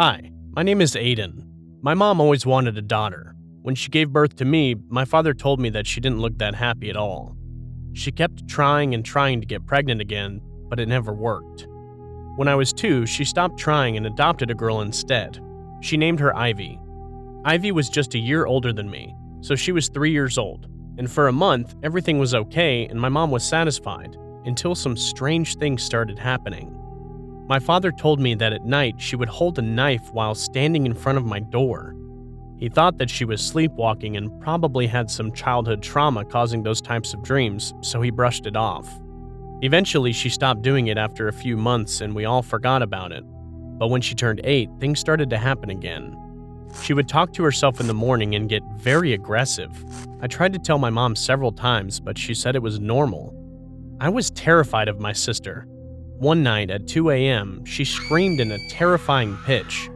Hi, my name is Aiden. My mom always wanted a daughter. When she gave birth to me, my father told me that she didn't look that happy at all. She kept trying and trying to get pregnant again, but it never worked. When I was 2, she stopped trying and adopted a girl instead. She named her Ivy. Ivy was just a year older than me, so she was 3 years old, and for a month, everything was okay and my mom was satisfied, until some strange things started happening. My father told me that at night she would hold a knife while standing in front of my door. He thought that she was sleepwalking and probably had some childhood trauma causing those types of dreams, so he brushed it off. Eventually, she stopped doing it after a few months and we all forgot about it. But when she turned 8, things started to happen again. She would talk to herself in the morning and get very aggressive. I tried to tell my mom several times, but she said it was normal. I was terrified of my sister. One night at 2 a.m., she screamed in a terrifying pitch.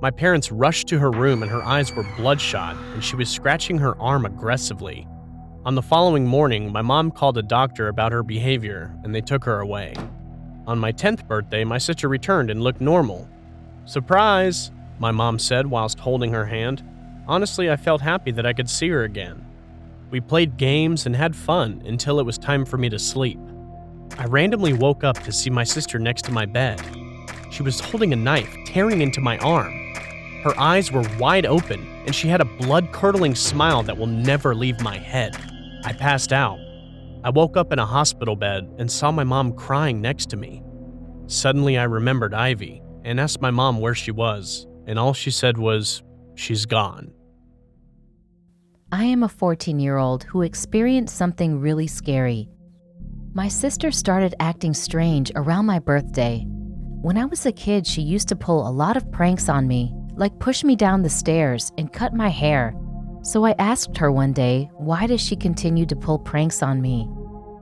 My parents rushed to her room and her eyes were bloodshot and she was scratching her arm aggressively. On the following morning, my mom called a doctor about her behavior and they took her away. On my 10th birthday, my sister returned and looked normal. "Surprise," my mom said whilst holding her hand. Honestly, I felt happy that I could see her again. We played games and had fun until it was time for me to sleep. I randomly woke up to see my sister next to my bed. She was holding a knife, tearing into my arm. Her eyes were wide open, and she had a blood-curdling smile that will never leave my head. I passed out. I woke up in a hospital bed and saw my mom crying next to me. Suddenly, I remembered Ivy and asked my mom where she was, and all she said was, "She's gone." I am a 14-year-old who experienced something really scary. My sister started acting strange around my birthday. When I was a kid, she used to pull a lot of pranks on me, like push me down the stairs and cut my hair. So I asked her one day, why does she continue to pull pranks on me?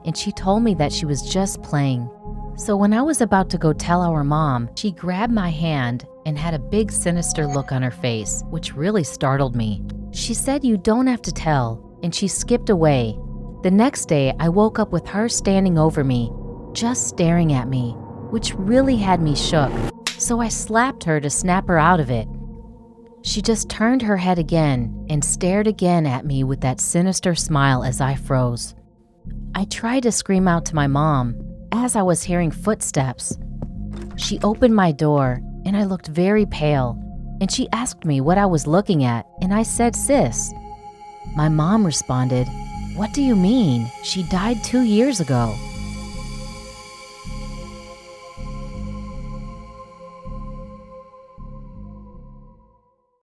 And she told me that she was just playing. So when I was about to go tell our mom, she grabbed my hand and had a big sinister look on her face, which really startled me. She said, "You don't have to tell," and she skipped away. The next day, I woke up with her standing over me, just staring at me, which really had me shook, so I slapped her to snap her out of it. She just turned her head again and stared again at me with that sinister smile as I froze. I tried to scream out to my mom as I was hearing footsteps. She opened my door and I looked very pale, and she asked me what I was looking at, and I said, "Sis." My mom responded, "What do you mean? She died 2 years ago."